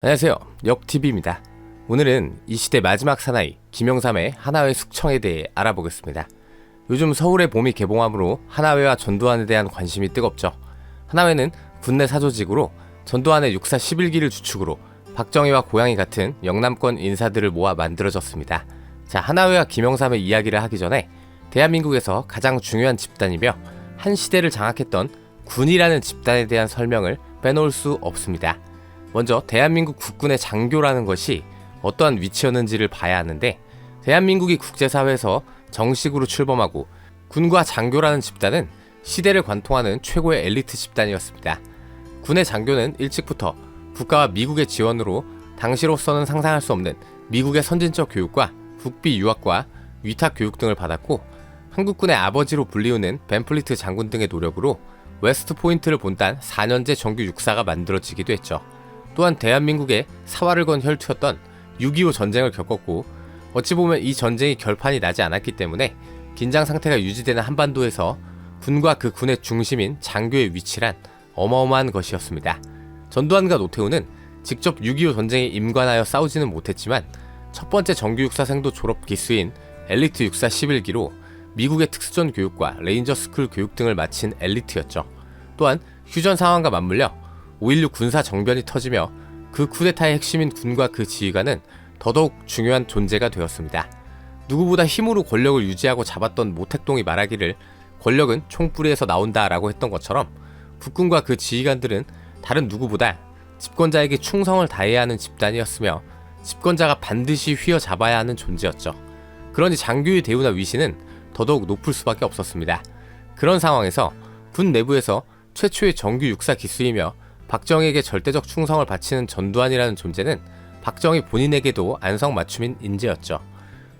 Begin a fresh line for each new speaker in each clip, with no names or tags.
안녕하세요, 역TV입니다. 오늘은 이 시대 마지막 사나이 김영삼의 하나회 숙청에 대해 알아보겠습니다. 요즘 서울의 봄이 개봉하므로 하나회와 전두환에 대한 관심이 뜨겁죠. 하나회는 군내 사조직으로 전두환의 육사 11기를 주축으로 박정희와 고양이 같은 영남권 인사들을 모아 만들어졌습니다. 자, 하나회와 김영삼의 이야기를 하기 전에 대한민국에서 가장 중요한 집단이며 한 시대를 장악했던 군이라는 집단에 대한 설명을 빼놓을 수 없습니다. 먼저 대한민국 국군의 장교라는 것이 어떠한 위치였는지를 봐야 하는데, 대한민국이 국제사회에서 정식으로 출범하고 군과 장교라는 집단은 시대를 관통하는 최고의 엘리트 집단이었습니다. 군의 장교는 일찍부터 국가와 미국의 지원으로 당시로서는 상상할 수 없는 미국의 선진적 교육과 국비 유학과 위탁 교육 등을 받았고, 한국군의 아버지로 불리우는 벤플리트 장군 등의 노력으로 웨스트 포인트를 본단 4년제 정규 육사가 만들어지기도 했죠. 또한 대한민국의 사활을 건 혈투였던 6.25 전쟁을 겪었고, 어찌 보면 이 전쟁이 결판이 나지 않았기 때문에 긴장 상태가 유지되는 한반도에서 군과 그 군의 중심인 장교의 위치란 어마어마한 것이었습니다. 전두환과 노태우는 직접 6.25 전쟁에 임관하여 싸우지는 못했지만 첫 번째 정규 육사생도 졸업 기수인 엘리트 육사 11기로 미국의 특수전 교육과 레인저 스쿨 교육 등을 마친 엘리트였죠. 또한 휴전 상황과 맞물려 5.16 군사 정변이 터지며 그 쿠데타의 핵심인 군과 그 지휘관은 더더욱 중요한 존재가 되었습니다. 누구보다 힘으로 권력을 유지하고 잡았던 모택동이 말하기를 권력은 총뿌리에서 나온다라고 했던 것처럼, 국군과 그 지휘관들은 다른 누구보다 집권자에게 충성을 다해야 하는 집단이었으며 집권자가 반드시 휘어잡아야 하는 존재였죠. 그러니 장교의 대우나 위신은 더더욱 높을 수밖에 없었습니다. 그런 상황에서 군 내부에서 최초의 정규 육사 기수이며 박정희에게 절대적 충성을 바치는 전두환이라는 존재는 박정희 본인에게도 안성맞춤인 인재였죠.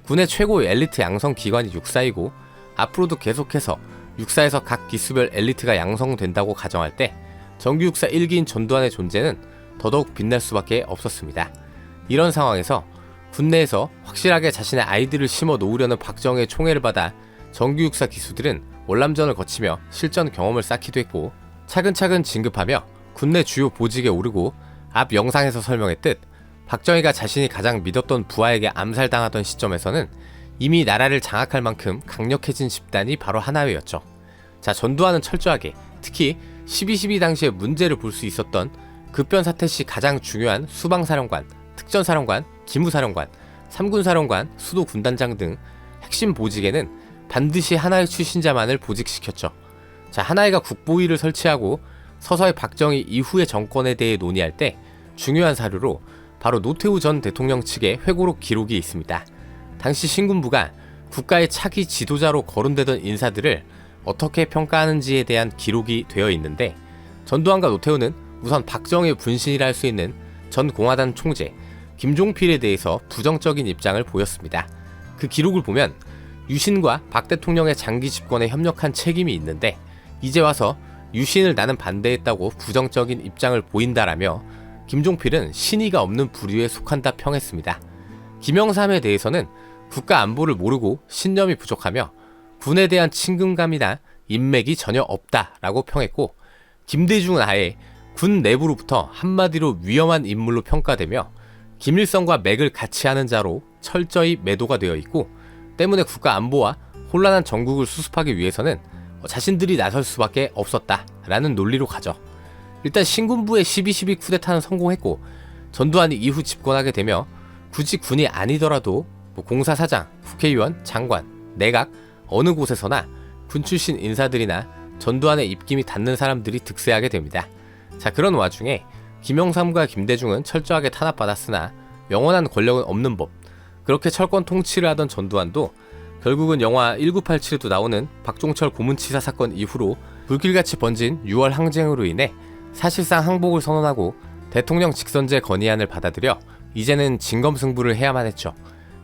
군의 최고의 엘리트 양성 기관이 육사이고, 앞으로도 계속해서 육사에서 각 기수별 엘리트가 양성된다고 가정할 때 정규 육사 1기인 전두환의 존재는 더더욱 빛날 수밖에 없었습니다. 이런 상황에서 군내에서 확실하게 자신의 아이들을 심어 놓으려는 박정희의 총애를 받아 정규 육사 기수들은 월남전을 거치며 실전 경험을 쌓기도 했고, 차근차근 진급하며 군내 주요 보직에 오르고, 앞 영상에서 설명했듯 박정희가 자신이 가장 믿었던 부하에게 암살당하던 시점에서는 이미 나라를 장악할 만큼 강력해진 집단이 바로 하나회였죠. 자, 전두환은 철저하게 특히 12.12 당시에 문제를 볼 수 있었던 급변 사태 시 가장 중요한 수방사령관, 특전사령관, 기무사령관, 3군사령관, 수도군단장 등 핵심 보직에는 반드시 하나회 출신자만을 보직시켰죠. 자, 하나회가 국보위를 설치하고 서서히 박정희 이후의 정권에 대해 논의할 때 중요한 사료로 바로 노태우 전 대통령 측의 회고록 기록이 있습니다. 당시 신군부가 국가의 차기 지도자로 거론되던 인사들을 어떻게 평가하는지에 대한 기록이 되어 있는데, 전두환과 노태우는 우선 박정희의 분신이라 할 수 있는 전 공화당 총재 김종필에 대해서 부정적인 입장을 보였습니다. 그 기록을 보면 유신과 박 대통령의 장기 집권에 협력한 책임이 있는데, 이제 와서 유신을 나는 반대했다고 부정적인 입장을 보인다라며 김종필은 신의가 없는 부류에 속한다 평했습니다. 김영삼에 대해서는 국가 안보를 모르고 신념이 부족하며 군에 대한 친근감이나 인맥이 전혀 없다라고 평했고, 김대중은 아예 군 내부로부터 한마디로 위험한 인물로 평가되며 김일성과 맥을 같이 하는 자로 철저히 매도가 되어 있고, 때문에 국가 안보와 혼란한 전국을 수습하기 위해서는 자신들이 나설 수밖에 없었다라는 논리로 가죠. 일단 신군부의 12.12 쿠데타는 성공했고, 전두환이 이후 집권하게 되며 굳이 군이 아니더라도 공사사장, 국회의원, 장관, 내각 어느 곳에서나 군 출신 인사들이나 전두환의 입김이 닿는 사람들이 득세하게 됩니다. 자, 그런 와중에 김영삼과 김대중은 철저하게 탄압받았으나 영원한 권력은 없는 법, 그렇게 철권 통치를 하던 전두환도 결국은 영화 1987에도 나오는 박종철 고문치사 사건 이후로 불길같이 번진 6월 항쟁으로 인해 사실상 항복을 선언하고 대통령 직선제 건의안을 받아들여 이제는 진검승부를 해야만 했죠.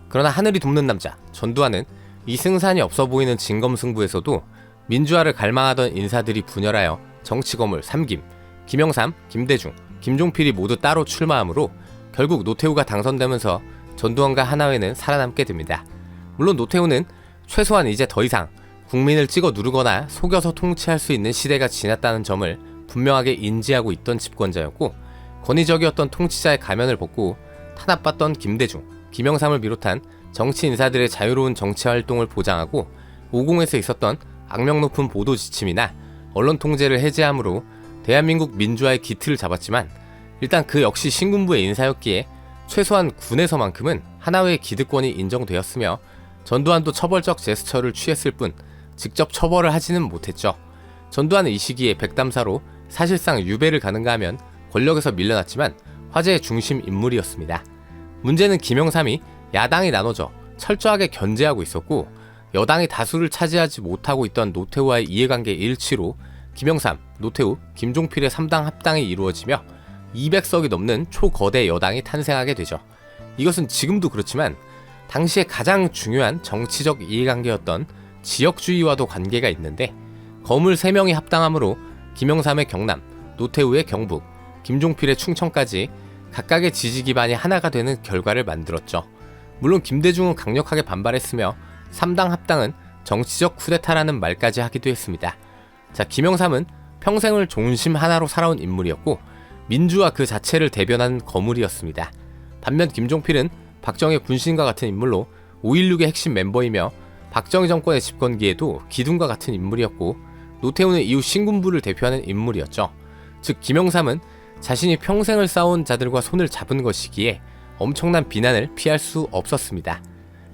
그러나 하늘이 돕는 남자 전두환은 이 승산이 없어 보이는 진검승부에서도 민주화를 갈망하던 인사들이 분열하여 정치검을 3김, 김영삼, 김대중, 김종필이 모두 따로 출마하므로 결국 노태우가 당선되면서 전두환과 하나회는 살아남게 됩니다. 물론 노태우는 최소한 이제 더 이상 국민을 찍어 누르거나 속여서 통치할 수 있는 시대가 지났다는 점을 분명하게 인지하고 있던 집권자였고, 권위적이었던 통치자의 가면을 벗고 탄압받던 김대중, 김영삼을 비롯한 정치 인사들의 자유로운 정치 활동을 보장하고 오공에서 있었던 악명 높은 보도 지침이나 언론 통제를 해제함으로 대한민국 민주화의 기틀을 잡았지만 일단 그 역시 신군부의 인사였기에 최소한 군에서만큼은 하나회의 기득권이 인정되었으며 전두환도 처벌적 제스처를 취했을 뿐 직접 처벌을 하지는 못했죠. 전두환은 이 시기에 백담사로 사실상 유배를 가는가 하면 권력에서 밀려났지만 화제의 중심 인물이었습니다. 문제는 김영삼이 야당이 나눠져 철저하게 견제하고 있었고 여당이 다수를 차지하지 못하고 있던 노태우와의 이해관계 일치로 김영삼, 노태우, 김종필의 3당 합당이 이루어지며 200석이 넘는 초거대 여당이 탄생하게 되죠. 이것은 지금도 그렇지만 당시에 가장 중요한 정치적 이해관계였던 지역주의와도 관계가 있는데 거물 3명이 합당함으로 김영삼의 경남, 노태우의 경북, 김종필의 충청까지 각각의 지지 기반이 하나가 되는 결과를 만들었죠. 물론 김대중은 강력하게 반발했으며 3당 합당은 정치적 쿠데타라는 말까지 하기도 했습니다. 자, 김영삼은 평생을 존심 하나로 살아온 인물이었고 민주화 그 자체를 대변한 거물이었습니다. 반면 김종필은 박정희 군신과 같은 인물로 5.16의 핵심 멤버이며 박정희 정권의 집권기에도 기둥과 같은 인물이었고 노태우는 이후 신군부를 대표하는 인물이었죠. 즉 김영삼은 자신이 평생을 싸운 자들과 손을 잡은 것이기에 엄청난 비난을 피할 수 없었습니다.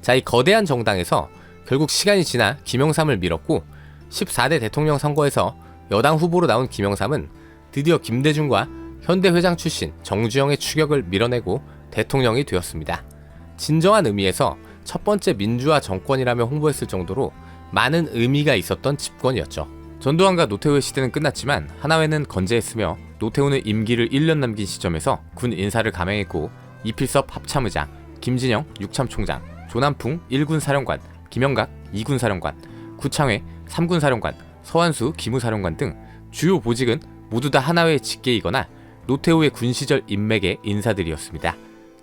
자, 이 거대한 정당에서 결국 시간이 지나 김영삼을 밀었고 14대 대통령 선거에서 여당 후보로 나온 김영삼은 드디어 김대중과 현대 회장 출신 정주영의 추격을 밀어내고 대통령이 되었습니다. 진정한 의미에서 첫 번째 민주화 정권이라며 홍보했을 정도로 많은 의미가 있었던 집권이었죠. 전두환과 노태우의 시대는 끝났지만 하나회는 건재했으며 노태우는 임기를 1년 남긴 시점에서 군 인사를 감행했고 이필섭 합참의장, 김진영 육참총장, 조남풍 1군 사령관, 김영각 2군 사령관, 구창회 3군 사령관, 서한수 기무사령관 등 주요 보직은 모두 다 하나회의 직계이거나 노태우의 군시절 인맥의 인사들이었습니다.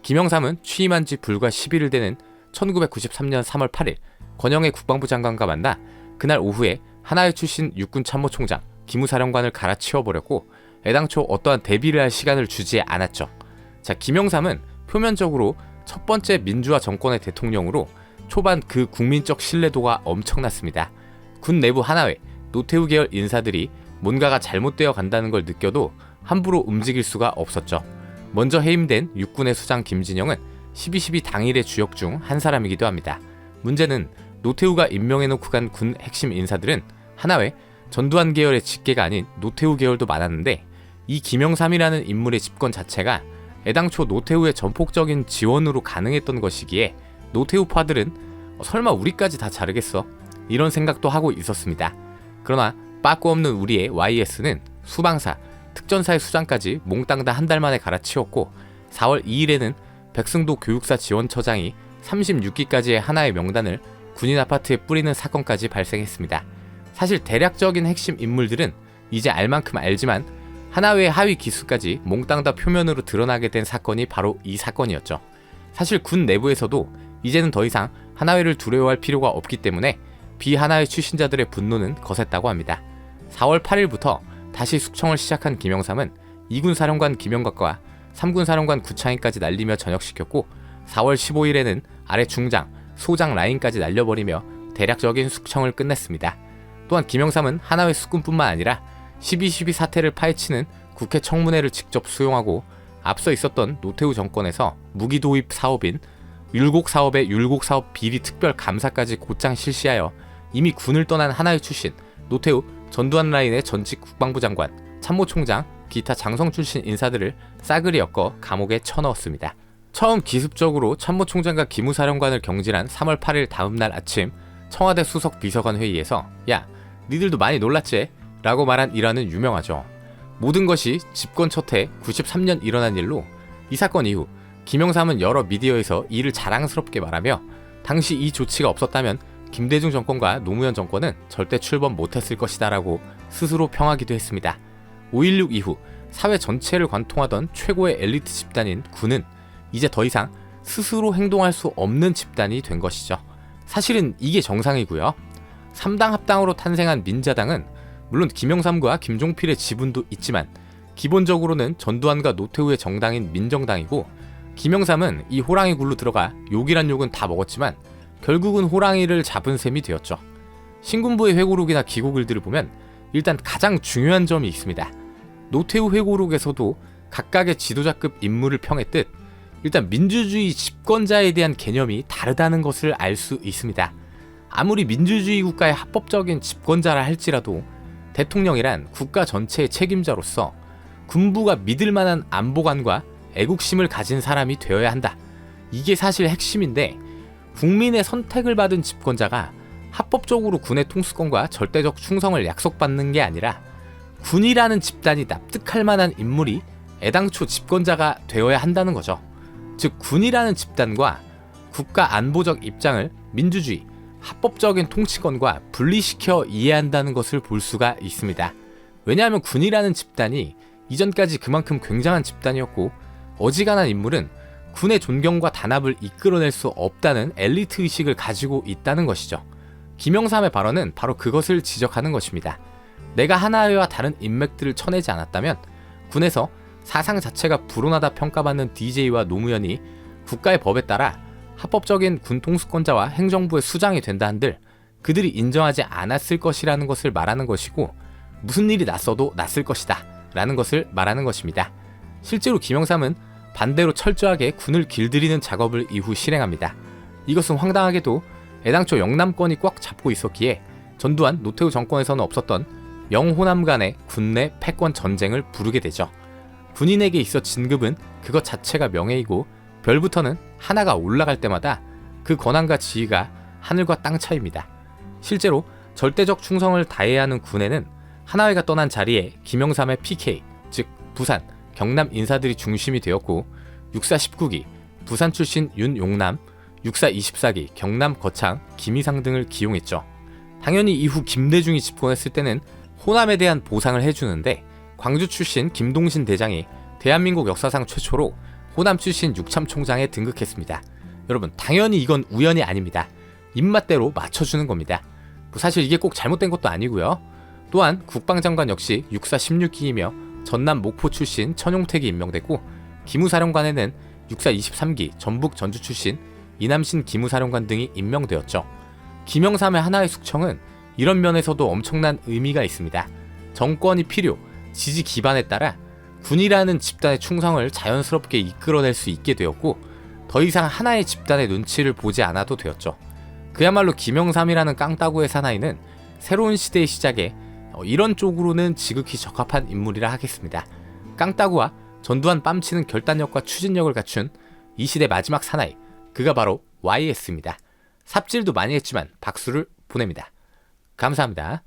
김영삼은 취임한 지 불과 11일 되는 1993년 3월 8일 권영애 국방부 장관과 만나 그날 오후에 하나회 출신 육군 참모총장 기무사령관을 갈아치워버렸고 애당초 어떠한 대비를 할 시간을 주지 않았죠. 자, 김영삼은 표면적으로 첫 번째 민주화 정권의 대통령으로 초반 그 국민적 신뢰도가 엄청났습니다. 군 내부 하나회, 노태우 계열 인사들이 뭔가가 잘못되어 간다는 걸 느껴도 함부로 움직일 수가 없었죠. 먼저 해임된 육군의 수장 김진영은 12.12 당일의 주역 중 한 사람이기도 합니다. 문제는 노태우가 임명해놓고 간 군 핵심 인사들은 하나회, 전두환 계열의 직계가 아닌 노태우 계열도 많았는데 이 김영삼이라는 인물의 집권 자체가 애당초 노태우의 전폭적인 지원으로 가능했던 것이기에 노태우파들은 설마 우리까지 다 자르겠어? 이런 생각도 하고 있었습니다. 그러나 빠꾸 없는 우리의 YS는 수방사, 특전사의 수장까지 몽땅 다 한 달 만에 갈아치웠고 4월 2일에는 백승도 교육사 지원처장이 36기까지의 하나의 명단을 군인 아파트에 뿌리는 사건까지 발생했습니다. 사실 대략적인 핵심 인물들은 이제 알 만큼 알지만 하나회의 하위 기수까지 몽땅 다 표면으로 드러나게 된 사건이 바로 이 사건이었죠. 사실 군 내부에서도 이제는 더 이상 하나회를 두려워할 필요가 없기 때문에 비하나회 출신자들의 분노는 거셌다고 합니다. 4월 8일부터 다시 숙청을 시작한 김영삼은 2군 사령관 김영각과 3군 사령관 구창희까지 날리며 전역시켰고 4월 15일에는 아래 중장, 소장 라인까지 날려버리며 대략적인 숙청을 끝냈습니다. 또한 김영삼은 하나회 수군뿐만 아니라 12.12 사태를 파헤치는 국회 청문회를 직접 수용하고 앞서 있었던 노태우 정권에서 무기 도입 사업인 율곡 사업의 율곡 사업 비리 특별 감사까지 곧장 실시하여 이미 군을 떠난 하나회 출신 노태우, 전두환 라인의 전직 국방부 장관, 참모총장, 기타 장성 출신 인사들을 싸그리 엮어 감옥에 쳐넣었습니다. 처음 기습적으로 참모총장과 기무사령관을 경질한 3월 8일 다음날 아침 청와대 수석 비서관 회의에서 야, 니들도 많이 놀랐지? 라고 말한 일화는 유명하죠. 모든 것이 집권 첫해 93년 일어난 일로 이 사건 이후 김영삼은 여러 미디어에서 이를 자랑스럽게 말하며 당시 이 조치가 없었다면 김대중 정권과 노무현 정권은 절대 출범 못했을 것이다 라고 스스로 평하기도 했습니다. 5.16 이후 사회 전체를 관통하던 최고의 엘리트 집단인 군은 이제 더 이상 스스로 행동할 수 없는 집단이 된 것이죠. 사실은 이게 정상이고요. 3당 합당으로 탄생한 민자당은 물론 김영삼과 김종필의 지분도 있지만 기본적으로는 전두환과 노태우의 정당인 민정당이고, 김영삼은 이 호랑이 굴로 들어가 욕이란 욕은 다 먹었지만 결국은 호랑이를 잡은 셈이 되었죠. 신군부의 회고록이나 기고글들을 보면 일단 가장 중요한 점이 있습니다. 노태우 회고록에서도 각각의 지도자급 인물을 평했듯 일단 민주주의 집권자에 대한 개념이 다르다는 것을 알 수 있습니다. 아무리 민주주의 국가의 합법적인 집권자라 할지라도 대통령이란 국가 전체의 책임자로서 군부가 믿을 만한 안보관과 애국심을 가진 사람이 되어야 한다. 이게 사실 핵심인데, 국민의 선택을 받은 집권자가 합법적으로 군의 통수권과 절대적 충성을 약속받는 게 아니라 군이라는 집단이 납득할 만한 인물이 애당초 집권자가 되어야 한다는 거죠. 즉, 군이라는 집단과 국가 안보적 입장을 민주주의, 합법적인 통치권과 분리시켜 이해한다는 것을 볼 수가 있습니다. 왜냐하면 군이라는 집단이 이전까지 그만큼 굉장한 집단이었고, 어지간한 인물은 군의 존경과 단합을 이끌어낼 수 없다는 엘리트 의식을 가지고 있다는 것이죠. 김영삼의 발언은 바로 그것을 지적하는 것입니다. 내가 하나회와 다른 인맥들을 쳐내지 않았다면 군에서 사상 자체가 불온하다 평가받는 DJ와 노무현이 국가의 법에 따라 합법적인 군 통수권자와 행정부의 수장이 된다 한들 그들이 인정하지 않았을 것이라는 것을 말하는 것이고, 무슨 일이 났어도 났을 것이다 라는 것을 말하는 것입니다. 실제로 김영삼은 반대로 철저하게 군을 길들이는 작업을 이후 실행합니다. 이것은 황당하게도 애당초 영남권이 꽉 잡고 있었기에 전두환, 노태우 정권에서는 없었던 영호남 간의 군내 패권 전쟁을 부르게 되죠. 군인에게 있어 진급은 그것 자체가 명예이고, 별부터는 하나가 올라갈 때마다 그 권한과 지위가 하늘과 땅 차이입니다. 실제로 절대적 충성을 다해야 하는 군에는 하나회가 떠난 자리에 김영삼의 PK, 즉 부산, 경남 인사들이 중심이 되었고, 육사 19기 부산 출신 윤용남, 육사 24기 경남 거창 김희상 등을 기용했죠. 당연히 이후 김대중이 집권했을 때는 호남에 대한 보상을 해주는데, 광주 출신 김동신 대장이 대한민국 역사상 최초로 호남 출신 육참총장에 등극했습니다. 여러분, 당연히 이건 우연이 아닙니다. 입맛대로 맞춰주는 겁니다. 사실 이게 꼭 잘못된 것도 아니고요. 또한 국방장관 역시 육사 16기이며 전남 목포 출신 천용택이 임명됐고, 기무사령관에는 육사 23기 전북 전주 출신 이남신 기무사령관 등이 임명되었죠. 김영삼의 하나의 숙청은 이런 면에서도 엄청난 의미가 있습니다. 정권이 필요, 지지 기반에 따라 군이라는 집단의 충성을 자연스럽게 이끌어낼 수 있게 되었고, 더 이상 하나의 집단의 눈치를 보지 않아도 되었죠. 그야말로 김영삼이라는 깡따구의 사나이는 새로운 시대의 시작에 이런 쪽으로는 지극히 적합한 인물이라 하겠습니다. 깡따구와 전두환 뺨치는 결단력과 추진력을 갖춘 이 시대 마지막 사나이, 그가 바로 YS입니다. 삽질도 많이 했지만 박수를 보냅니다. 감사합니다.